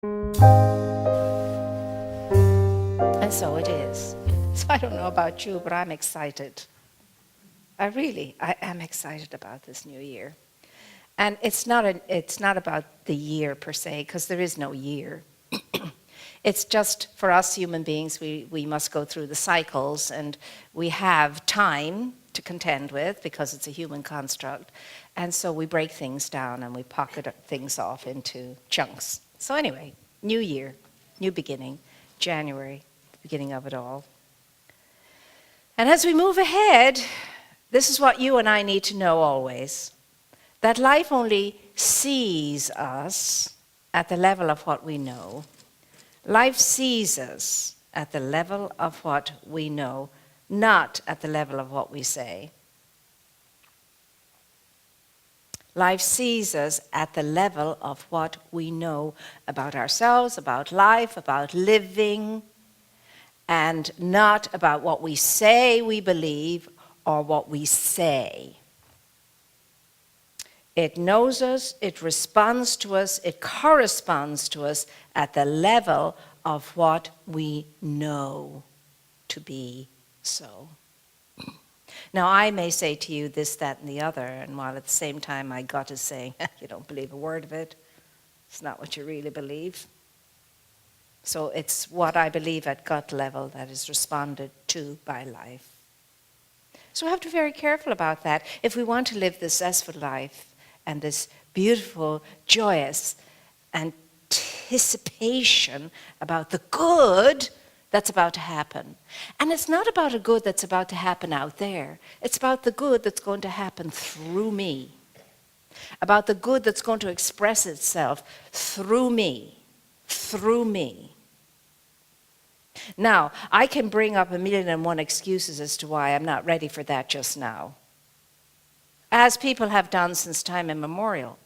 And so it is. So I don't know about you, but I'm excited. I am excited about this new year. And it's not about the year per se, because there is no year. It's just for us human beings, we must go through the cycles, and we have time to contend with because it's a human construct. And so we break things down and we pocket things off into chunks. So anyway, new year, new beginning, January, the beginning of it all. And as we move ahead, this is what you and I need to know always, that life only sees us at the level of what we know. Life sees us at the level of what we know, not at the level of what we say. Life sees us at the level of what we know about ourselves, about life, about living, and not about what we say we believe or what we say. It knows us, it responds to us, it corresponds to us at the level of what we know to be so. Now, I may say to you this, that, and the other, and while at the same time my gut is saying, you don't believe a word of it, it's not what you really believe. So it's what I believe at gut level that is responded to by life. So we have to be very careful about that if we want to live this zestful life and this beautiful, joyous anticipation about the good that's about to happen. And it's not about a good that's about to happen out there. It's about the good that's going to happen through me. About the good that's going to express itself through me. Through me. Now, I can bring up 1,000,001 excuses as to why I'm not ready for that just now, as people have done since time immemorial.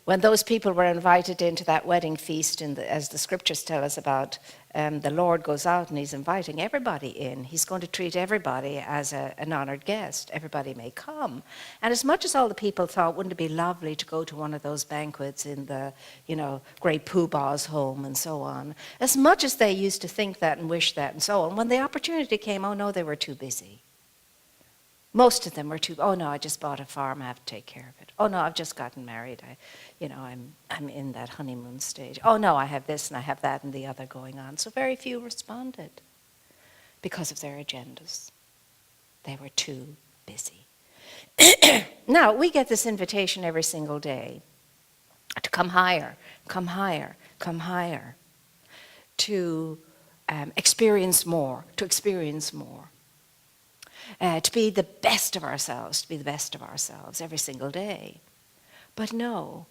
When those people were invited into that wedding feast, as the scriptures tell us about, the Lord goes out and he's inviting everybody in. He's going to treat everybody as an honored guest. Everybody may come. And as much as all the people thought, wouldn't it be lovely to go to one of those banquets in the, great Pooh-Bah's home and so on, as much as they used to think that and wish that and so on, when the opportunity came, oh no, they were too busy. Most of them were oh no, I just bought a farm, I have to take care of it. Oh no, I've just gotten married, I'm in that honeymoon stage. Oh no, I have this and I have that and the other going on. So very few responded because of their agendas. They were too busy. Now, we get this invitation every single day to come higher, come higher, come higher, to experience more, to experience more. To be the best of ourselves, every single day. But no,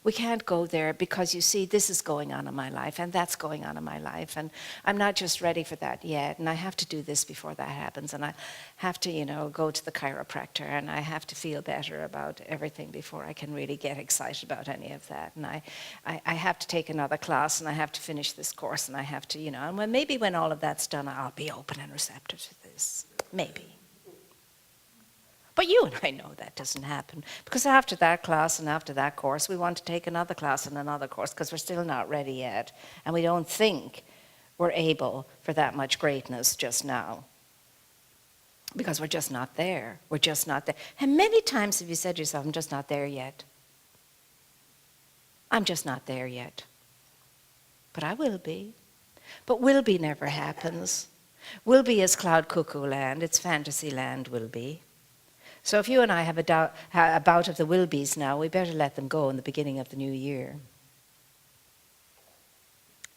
we can't go there because, you see, this is going on in my life and that's going on in my life, and I'm not just ready for that yet, and I have to do this before that happens, and I have to, go to the chiropractor, and I have to feel better about everything before I can really get excited about any of that, and I have to take another class, and I have to finish this course, and I have to, and maybe when all of that's done, I'll be open and receptive to this. Maybe. But you and I know that doesn't happen, because after that class and after that course, we want to take another class and another course because we're still not ready yet, and we don't think we're able for that much greatness just now, because we're just not there. We're just not there. And many times have you said to yourself, I'm just not there yet. I'm just not there yet. But I will be. But will be never happens. Will be is cloud cuckoo land, it's fantasy land, will be. So if you and I have a bout of the will be's now, we better let them go in the beginning of the new year.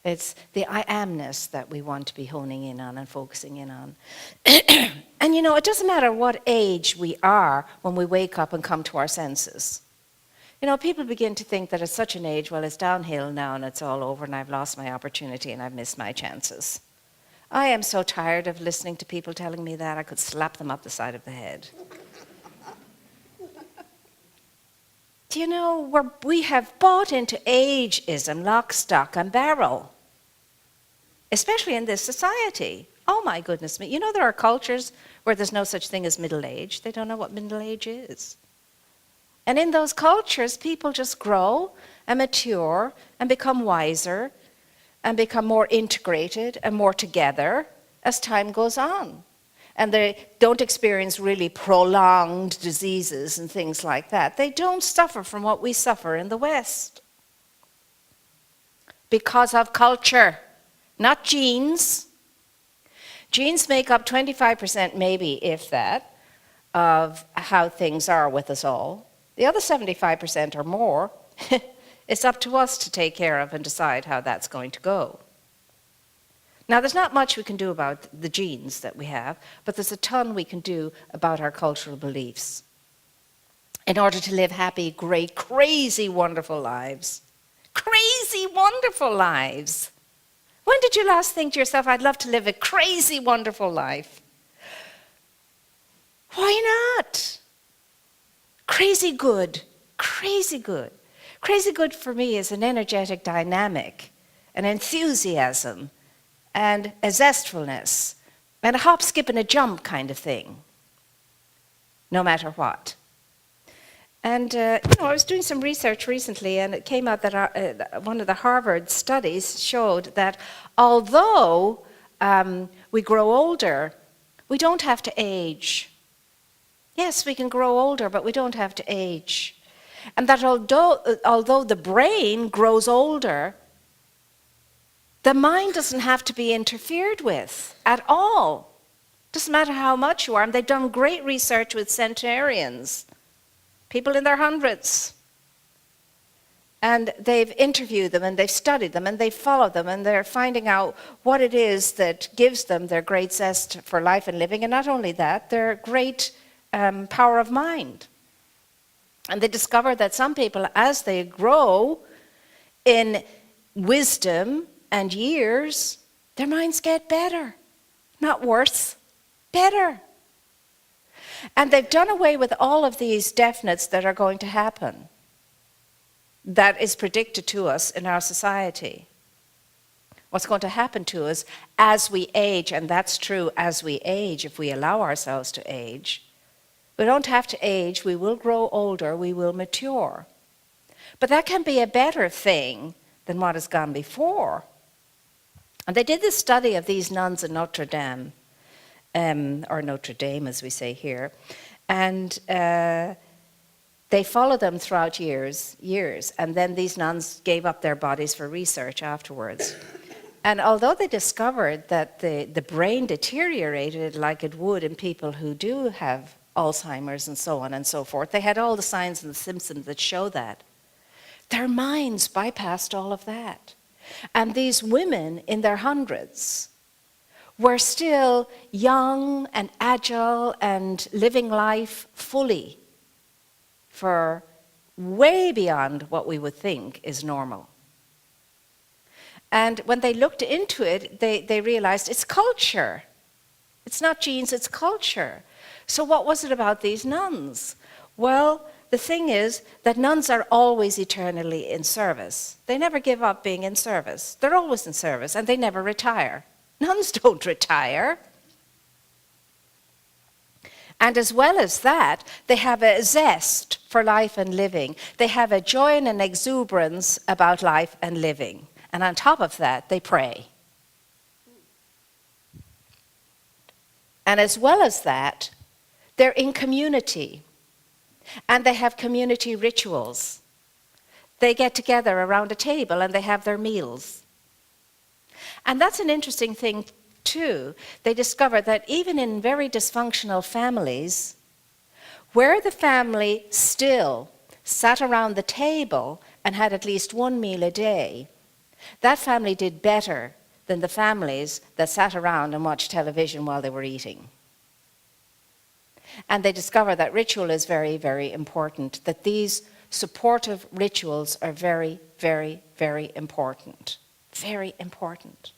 It's the I amness that we want to be honing in on and focusing in on. And it doesn't matter what age we are when we wake up and come to our senses. People begin to think that at such an age, well, it's downhill now and it's all over and I've lost my opportunity and I've missed my chances. I am so tired of listening to people telling me that I could slap them up the side of the head. We have bought into ageism, lock, stock, and barrel, especially in this society. Oh my goodness me. There are cultures where there's no such thing as middle age. They don't know what middle age is. And in those cultures, people just grow and mature and become wiser and become more integrated and more together as time goes on. And they don't experience really prolonged diseases and things like that. They don't suffer from what we suffer in the West. Because of culture, not genes. Genes make up 25%, maybe, if that, of how things are with us all. The other 75% or more, it's up to us to take care of and decide how that's going to go. Now, there's not much we can do about the genes that we have, but there's a ton we can do about our cultural beliefs in order to live happy, great, crazy, wonderful lives. Crazy, wonderful lives. When did you last think to yourself, I'd love to live a crazy, wonderful life? Why not? Crazy good. Crazy good. Crazy good for me is an energetic dynamic, an enthusiasm, and a zestfulness, and a hop, skip, and a jump kind of thing, no matter what. And I was doing some research recently, and it came out that one of the Harvard studies showed that although we grow older, we don't have to age. Yes, we can grow older, but we don't have to age. And that although the brain grows older, the mind doesn't have to be interfered with at all. Doesn't matter how much you are. And they've done great research with centenarians, people in their hundreds. And they've interviewed them, and they've studied them, and they've followed them, and they're finding out what it is that gives them their great zest for life and living. And not only that, their great power of mind. And they discovered that some people, as they grow in wisdom and years, their minds get better, not worse, better. And they've done away with all of these definites that are going to happen, that is predicted to us in our society. What's going to happen to us as we age, and that's true as we age, if we allow ourselves to age. We don't have to age, we will grow older, we will mature. But that can be a better thing than what has gone before. And they did this study of these nuns in Notre Dame, or Notre Dame as we say here, and they followed them throughout years, and then these nuns gave up their bodies for research afterwards. And although they discovered that the brain deteriorated like it would in people who do have Alzheimer's and so on and so forth, they had all the signs and the symptoms that show that. Their minds bypassed all of that. And these women in their hundreds were still young and agile and living life fully for way beyond what we would think is normal. And when they looked into it, they realized it's culture. It's not genes, it's culture. So what was it about these nuns? Well, the thing is that nuns are always eternally in service. They never give up being in service. They're always in service, and they never retire. Nuns don't retire. And as well as that, they have a zest for life and living. They have a joy and an exuberance about life and living. And on top of that, they pray. And as well as that, they're in community. And they have community rituals. They get together around a table and they have their meals. And that's an interesting thing too. They discovered that even in very dysfunctional families, where the family still sat around the table and had at least one meal a day, that family did better than the families that sat around and watched television while they were eating. And they discover that ritual is very, very important, that these supportive rituals are very, very, very important. Very important.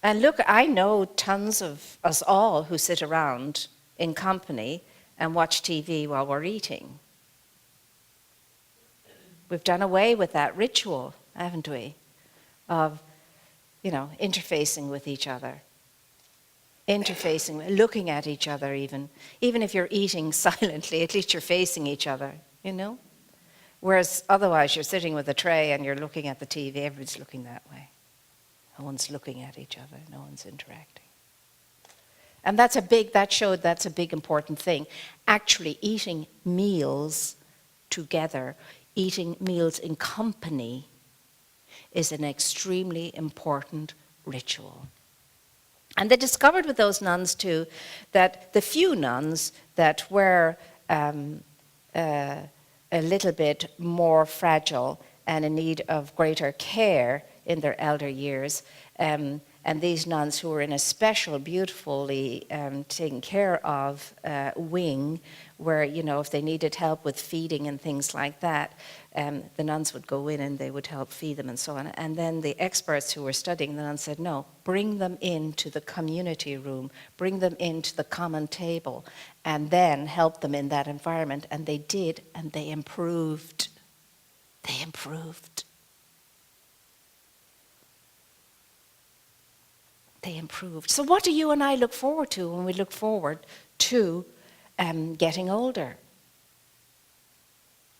And look, I know tons of us all who sit around in company and watch TV while we're eating. We've done away with that ritual, haven't we, of, interfacing with each other. Interfacing, looking at each other even if you're eating silently, at least you're facing each other, Whereas otherwise you're sitting with a tray and you're looking at the TV, everybody's looking that way. No one's looking at each other, no one's interacting. And that showed that's a big important thing. Actually eating meals together, eating meals in company is an extremely important ritual. And they discovered with those nuns too that the few nuns that were a little bit more fragile and in need of greater care in their elder years, and these nuns who were in a special, beautifully taken care of wing, where, you know, if they needed help with feeding and things like that, the nuns would go in and they would help feed them and so on. And then the experts who were studying the nuns said, no, bring them into the community room, bring them into the common table, and then help them in that environment. And they did, and they improved. They improved. They improved. So what do you and I look forward to when we look forward to getting older?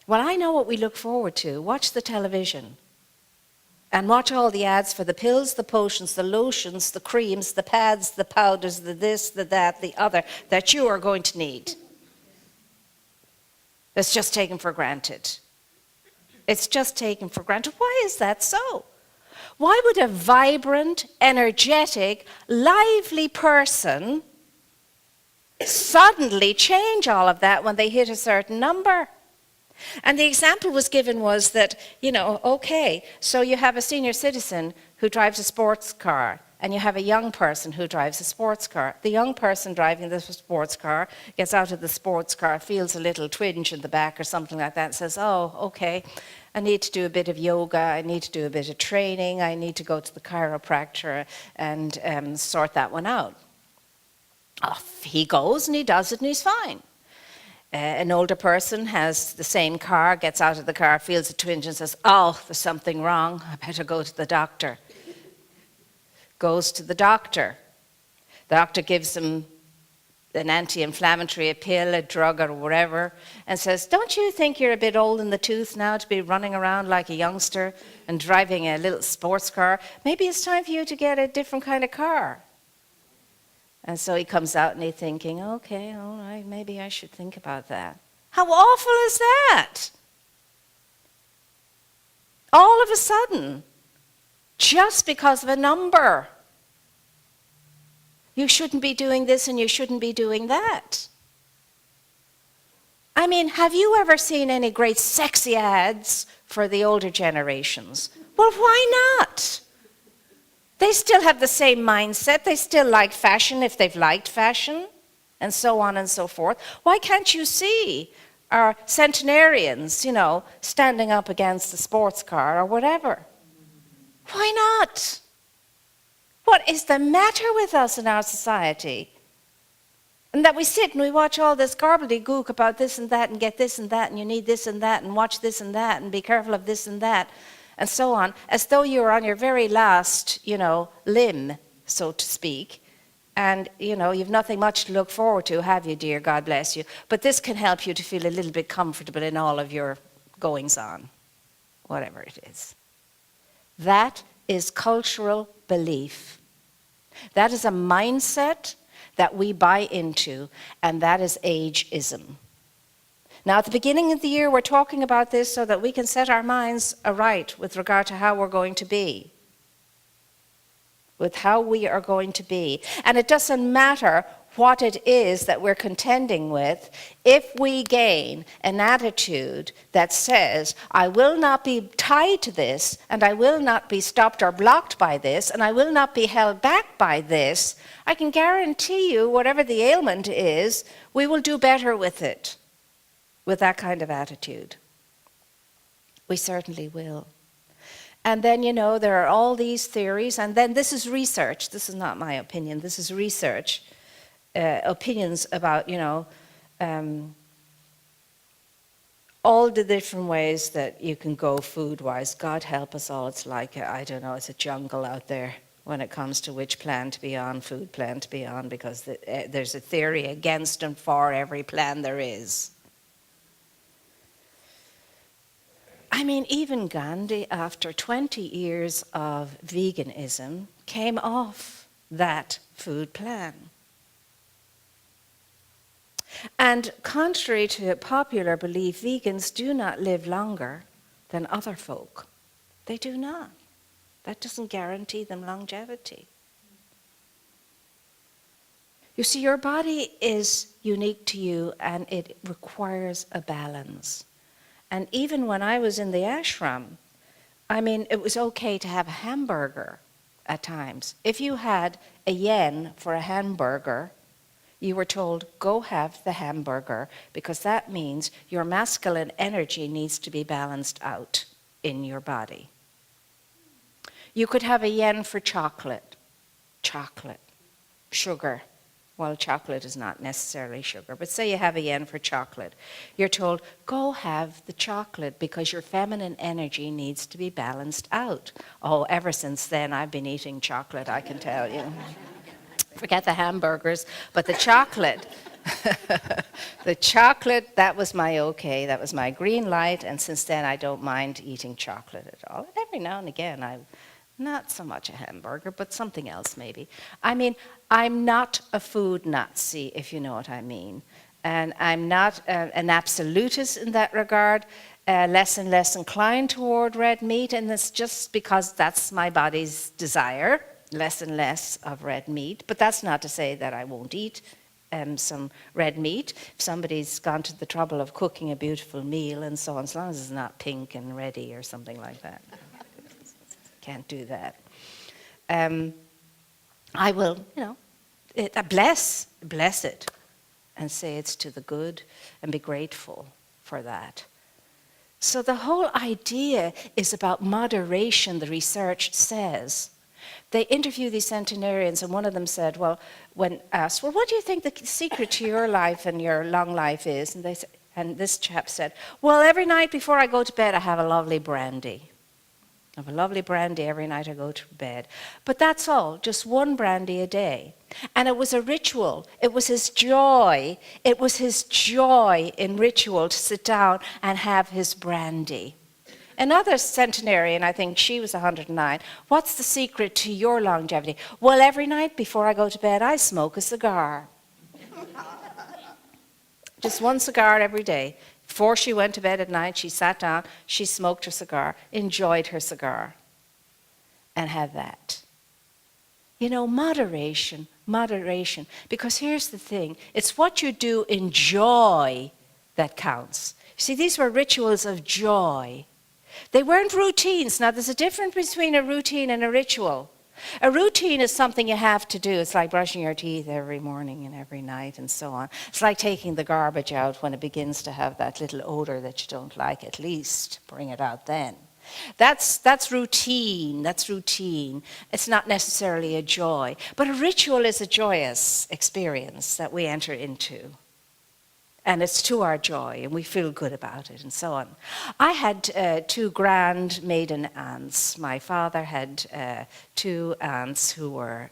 Well, I know what we look forward to. Watch the television and watch all the ads for the pills, the potions, the lotions, the creams, the pads, the powders, the this, the that, the other that you are going to need. It's just taken for granted. It's just taken for granted. Why is that so? Why would a vibrant, energetic, lively person suddenly change all of that when they hit a certain number? And the example was given was that, you know, okay, so you have a senior citizen who drives a sports car, and you have a young person who drives a sports car. The young person driving the sports car gets out of the sports car, feels a little twinge in the back or something like that, and says, oh, okay, I need to do a bit of yoga, I need to do a bit of training, I need to go to the chiropractor and sort that one out. Off he goes and he does it and he's fine. An older person has the same car, gets out of the car, feels a twinge and says, oh, there's something wrong, I better go to the doctor. Goes to the doctor. The doctor gives him an anti-inflammatory, a pill, a drug or whatever, and says, don't you think you're a bit old in the tooth now to be running around like a youngster and driving a little sports car? Maybe it's time for you to get a different kind of car. And so he comes out and he's thinking, okay, all right, maybe I should think about that. How awful is that? All of a sudden, just because of a number. You shouldn't be doing this and you shouldn't be doing that. I mean, have you ever seen any great sexy ads for the older generations? Well, why not? They still have the same mindset. They still like fashion if they've liked fashion, and so on and so forth. Why can't you see our centenarians, you know, standing up against the sports car or whatever? Why not? What is the matter with us in our society? And that we sit and we watch all this gobbledygook about this and that and get this and that and you need this and that and watch this and that and be careful of this and that and so on, as though you're on your very last, you know, limb, so to speak. And, you know, you've nothing much to look forward to, have you, dear? God bless you. But this can help you to feel a little bit comfortable in all of your goings on, whatever it is. That is cultural belief. That is a mindset that we buy into, and that is ageism. Now, at the beginning of the year, we're talking about this so that we can set our minds aright with regard to how we're going to be. With how we are going to be. And it doesn't matter what it is that we're contending with, if we gain an attitude that says, I will not be tied to this, and I will not be stopped or blocked by this, and I will not be held back by this, I can guarantee you, whatever the ailment is, we will do better with it, with that kind of attitude. We certainly will. And then, you know, there are all these theories, and then this is research. This is not my opinion, this is research. Opinions about, you know, all the different ways that you can go food-wise. God help us all, it's like, I don't know, it's a jungle out there when it comes to which plan to be on, food plan to be on, because there's a theory against and for every plan there is. I mean, even Gandhi, after 20 years of veganism, came off that food plan. And contrary to popular belief, vegans do not live longer than other folk. They do not. That doesn't guarantee them longevity. You see, your body is unique to you and it requires a balance. And even when I was in the ashram, I mean, it was okay to have a hamburger at times. If you had a yen for a hamburger, you were told, go have the hamburger, because that means your masculine energy needs to be balanced out in your body. You could have a yen for chocolate, sugar. Well, chocolate is not necessarily sugar, but say you have a yen for chocolate. You're told, go have the chocolate because your feminine energy needs to be balanced out. Oh, ever since then, I've been eating chocolate, I can tell you. Forget the hamburgers, but the chocolate. The chocolate, that was my okay, that was my green light, and since then I don't mind eating chocolate at all. And every now and again, not so much a hamburger, but something else maybe. I mean, I'm not a food Nazi, if you know what I mean. And I'm not an absolutist in that regard, less and less inclined toward red meat, and it's just because that's my body's desire, less and less of red meat. But that's not to say that I won't eat some red meat. If somebody's gone to the trouble of cooking a beautiful meal and so on, as long as it's not pink and ready or something like that. Can't do that. I will, bless it and say it's to the good and be grateful for that. So the whole idea is about moderation, the research says. They interview these centenarians, and one of them said, when asked, what do you think the secret to your life and your long life is? And this chap said, well, every night before I go to bed, I have a lovely brandy. I have a lovely brandy every night I go to bed. But that's all, just one brandy a day. And it was a ritual. It was his joy. It was his joy in ritual to sit down and have his brandy. Another centenarian, I think she was 109, what's the secret to your longevity? Well, every night before I go to bed, I smoke a cigar. Just one cigar every day. Before she went to bed at night, she sat down, she smoked her cigar, enjoyed her cigar, and had that. Moderation. Because here's the thing, it's what you do in joy that counts. See, these were rituals of joy. They weren't routines. Now, there's a difference between a routine and a ritual. A routine is something you have to do. It's like brushing your teeth every morning and every night and so on. It's like taking the garbage out when it begins to have that little odor that you don't like. At least bring it out then. That's routine. That's routine. It's not necessarily a joy. But a ritual is a joyous experience that we enter into. And it's to our joy, and we feel good about it, and so on. I had two grand maiden aunts. My father had two aunts who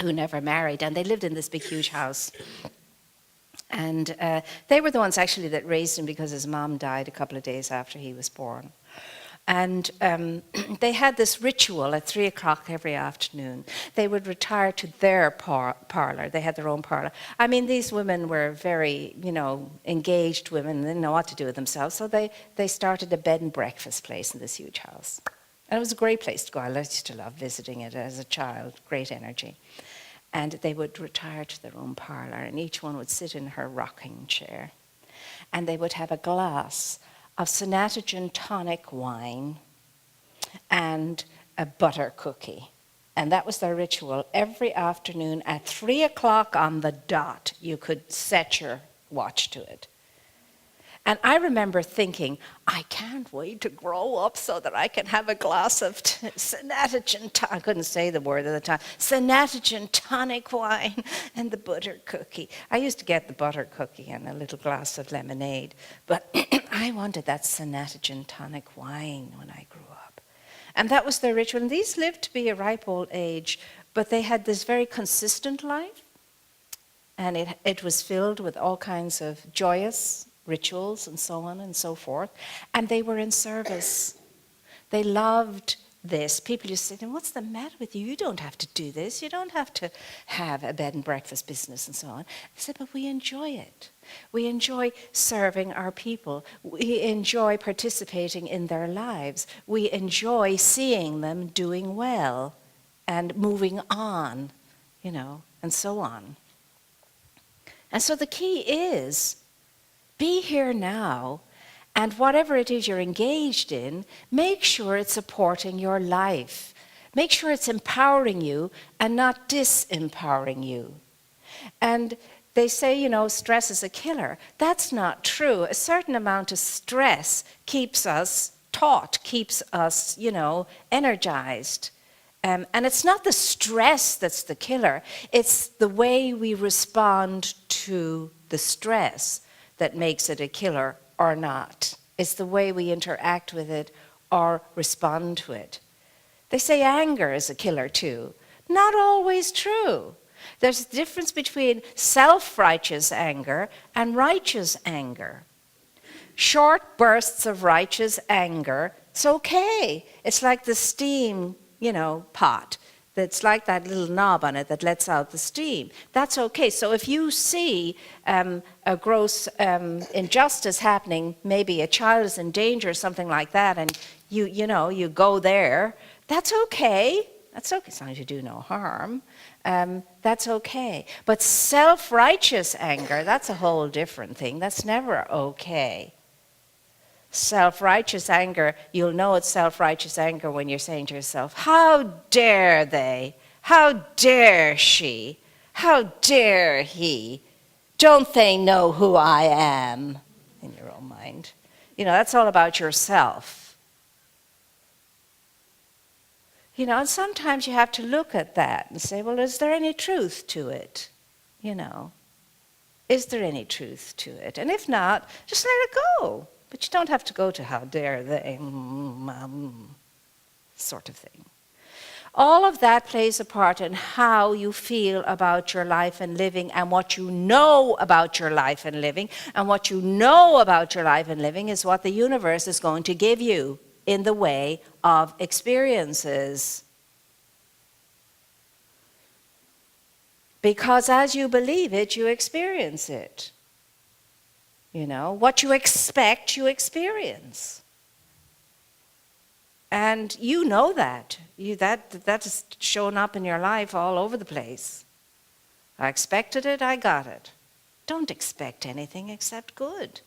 never married, and they lived in this big, huge house. And they were the ones actually that raised him because his mom died a couple of days after he was born. And they had this ritual at 3 o'clock every afternoon. They would retire to their parlor. They had their own parlor. I mean, these women were very, engaged women. They didn't know what to do with themselves. So they started a bed and breakfast place in this huge house. And it was a great place to go. I used to love visiting it as a child. Great energy. And they would retire to their own parlor. And each one would sit in her rocking chair. And they would have a glass of Sanatogen tonic wine and a butter cookie. And that was their ritual. Every afternoon at 3 o'clock on the dot, you could set your watch to it. And I remember thinking, I can't wait to grow up so that I can have a glass of Sanatogen, I couldn't say the word at the time, Sanatogen tonic wine and the butter cookie. I used to get the butter cookie and a little glass of lemonade, but I wanted that Sanatogen tonic wine when I grew up. And that was their ritual. And these lived to be a ripe old age, but they had this very consistent life, and it was filled with all kinds of joyous rituals and so on and so forth, and they were in service. They loved this. People used to say, what's the matter with you? You don't have to do this. You don't have to have a bed and breakfast business and so on. I said, but we enjoy it. We enjoy serving our people. We enjoy participating in their lives. We enjoy seeing them doing well and moving on, and so on. And so the key is, be here now, and whatever it is you're engaged in, make sure it's supporting your life. Make sure it's empowering you and not disempowering you. And they say, stress is a killer. That's not true. A certain amount of stress keeps us taut, keeps us, energized. And it's not the stress that's the killer. It's the way we respond to the stress that makes it a killer or not. It's the way we interact with it or respond to it. They say anger is a killer too. Not always true. There's a difference between self-righteous anger and righteous anger. Short bursts of righteous anger, it's okay. It's like the steam, pot. That's like that little knob on it that lets out the steam. That's okay. So if you see a gross injustice happening, maybe a child is in danger or something like that, and you go there, that's okay. That's okay, as long as you do no harm. That's okay. But self-righteous anger, that's a whole different thing. That's never okay. Self-righteous anger, you'll know it's self-righteous anger when you're saying to yourself, how dare they? How dare she? How dare he? Don't they know who I am? In your own mind. That's all about yourself. And sometimes you have to look at that and say, well, is there any truth to it? Is there any truth to it? And if not, just let it go. But you don't have to go to how dare they, sort of thing. All of that plays a part in how you feel about your life and living and what you know about your life and living. And what you know about your life and living is what the universe is going to give you in the way of experiences. Because as you believe it, you experience it. What you expect, you experience. And you know that. That has shown up in your life all over the place. I expected it, I got it. Don't expect anything except good.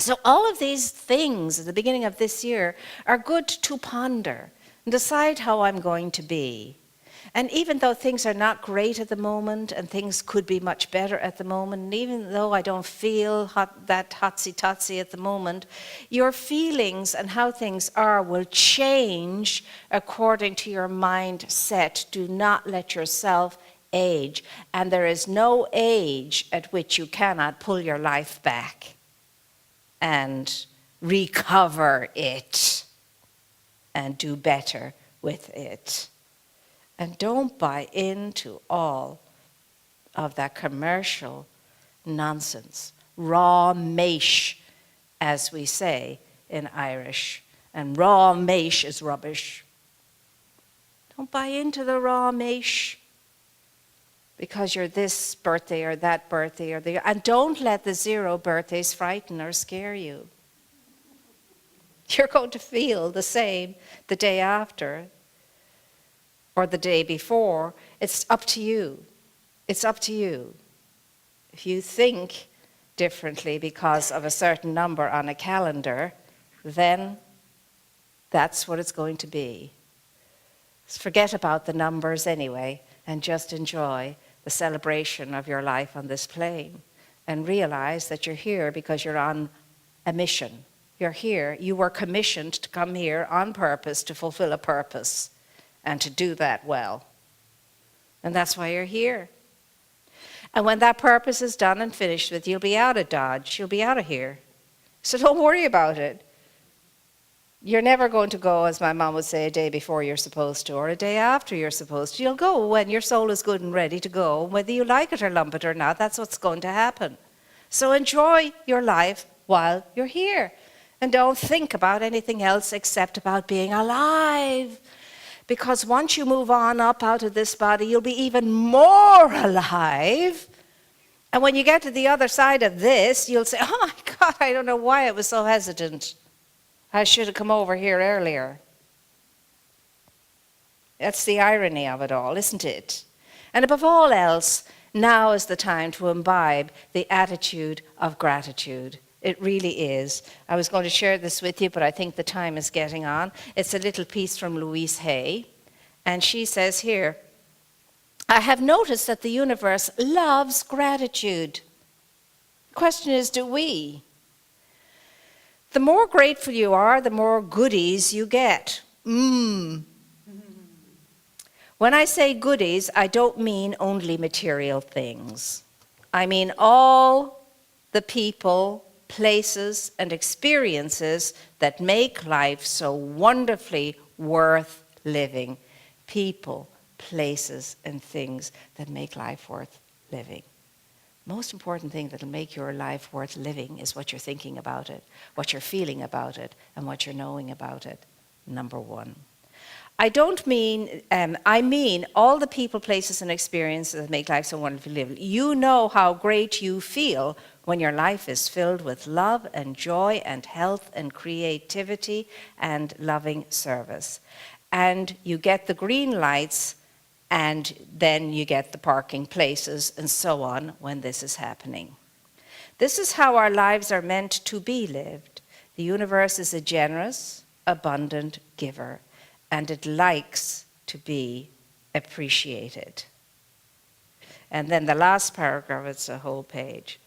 So all of these things at the beginning of this year are good to ponder and decide how I'm going to be. And even though things are not great at the moment and things could be much better at the moment, and even though I don't feel that hotsy-totsy at the moment, your feelings and how things are will change according to your mindset. Do not let yourself age. And there is no age at which you cannot pull your life back and recover it and do better with it. And don't buy into all of that commercial nonsense. Raw maish, as we say in Irish. And raw maish is rubbish. Don't buy into the raw maish because you're this birthday or that birthday or the... And don't let the 0 birthdays frighten or scare you. You're going to feel the same the day after or the day before. It's up to you. It's up to you. If you think differently because of a certain number on a calendar, then that's what it's going to be. Forget about the numbers anyway, and just enjoy the celebration of your life on this plane. And realize that you're here because you're on a mission. You're here. You were commissioned to come here on purpose to fulfill a purpose and to do that well. And that's why you're here. And when that purpose is done and finished with, you'll be out of Dodge. You'll be out of here. So don't worry about it. You're never going to go, as my mom would say, a day before you're supposed to, or a day after you're supposed to. You'll go when your soul is good and ready to go. Whether you like it or lump it or not, that's what's going to happen. So enjoy your life while you're here. And don't think about anything else except about being alive. Because once you move on up out of this body, you'll be even more alive. And when you get to the other side of this, you'll say, oh my God, I don't know why I was so hesitant. I should have come over here earlier. That's the irony of it all, isn't it? And above all else, now is the time to imbibe the attitude of gratitude. It really is. I was going to share this with you, but I think the time is getting on. It's a little piece from Louise Hay, and she says here, I have noticed that the universe loves gratitude. The question is, do we? The more grateful you are, the more goodies you get. When I say goodies, I don't mean only material things. I mean all the people, places, and experiences that make life so wonderfully worth living. People, places, and things that make life worth living. Most important thing that'll make your life worth living is what you're thinking about it, what you're feeling about it, and what you're knowing about it. Number one. I mean all the people, places, and experiences that make life so wonderfully living. You know how great you feel when your life is filled with love and joy and health and creativity and loving service. And you get the green lights, and then you get the parking places and so on when this is happening. This is how our lives are meant to be lived. The universe is a generous, abundant giver, and it likes to be appreciated. And then the last paragraph, it's a whole page.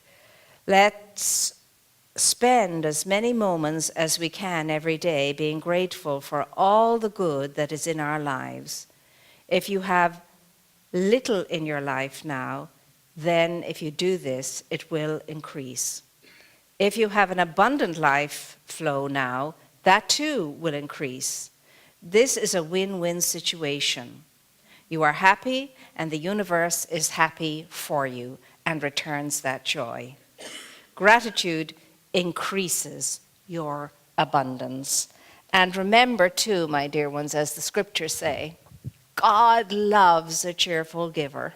Let's spend as many moments as we can every day being grateful for all the good that is in our lives. If you have little in your life now, then if you do this, it will increase. If you have an abundant life flow now, that too will increase. This is a win-win situation. You are happy, and the universe is happy for you and returns that joy. Gratitude increases your abundance. And remember too, my dear ones, as the scriptures say, God loves a cheerful giver.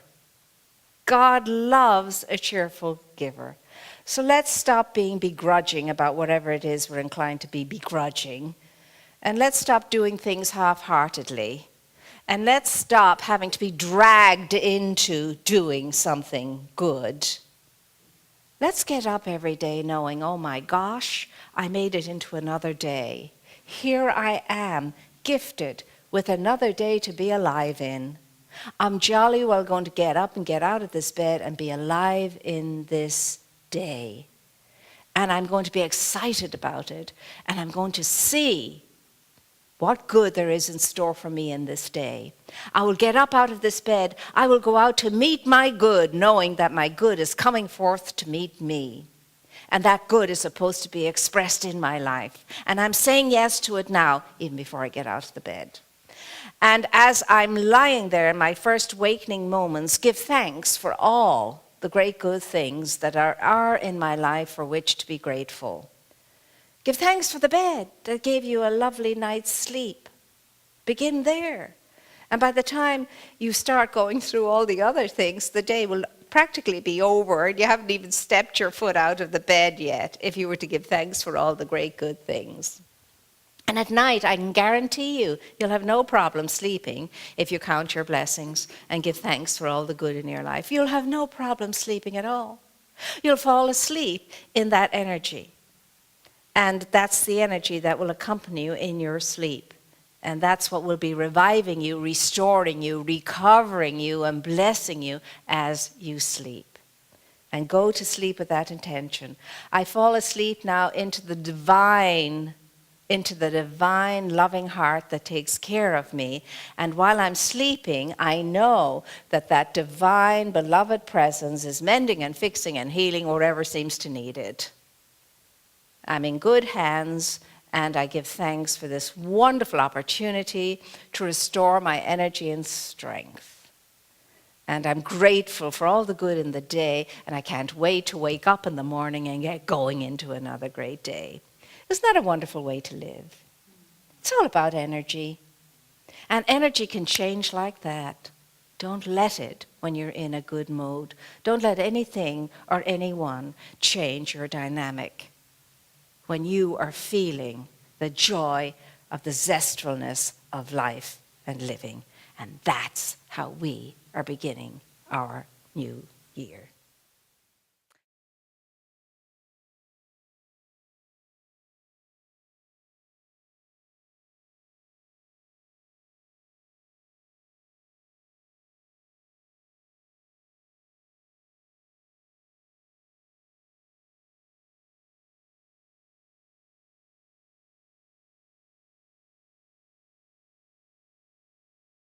God loves a cheerful giver. So let's stop being begrudging about whatever it is we're inclined to be begrudging. And let's stop doing things half-heartedly. And let's stop having to be dragged into doing something good. Let's get up every day knowing, oh my gosh, I made it into another day. Here I am, gifted with another day to be alive in. I'm jolly well going to get up and get out of this bed and be alive in this day. And I'm going to be excited about it. And I'm going to see what good there is in store for me in this day. I will get up out of this bed. I will go out to meet my good, knowing that my good is coming forth to meet me. And that good is supposed to be expressed in my life. And I'm saying yes to it now, even before I get out of the bed. And as I'm lying there in my first wakening moments, give thanks for all the great good things that are in my life for which to be grateful. Give thanks for the bed that gave you a lovely night's sleep. Begin there. And by the time you start going through all the other things, the day will practically be over, and you haven't even stepped your foot out of the bed yet if you were to give thanks for all the great good things. And at night, I can guarantee you'll have no problem sleeping if you count your blessings and give thanks for all the good in your life. You'll have no problem sleeping at all. You'll fall asleep in that energy. And that's the energy that will accompany you in your sleep. And that's what will be reviving you, restoring you, recovering you, and blessing you as you sleep. And go to sleep with that intention. I fall asleep now into the divine loving heart that takes care of me. And while I'm sleeping, I know that that divine beloved presence is mending and fixing and healing whatever seems to need it. I'm in good hands, and I give thanks for this wonderful opportunity to restore my energy and strength. And I'm grateful for all the good in the day, and I can't wait to wake up in the morning and get going into another great day. Isn't that a wonderful way to live? It's all about energy. And energy can change like that. Don't let it when you're in a good mood. Don't let anything or anyone change your dynamic when you are feeling the joy of the zestfulness of life and living. And that's how we are beginning our new year.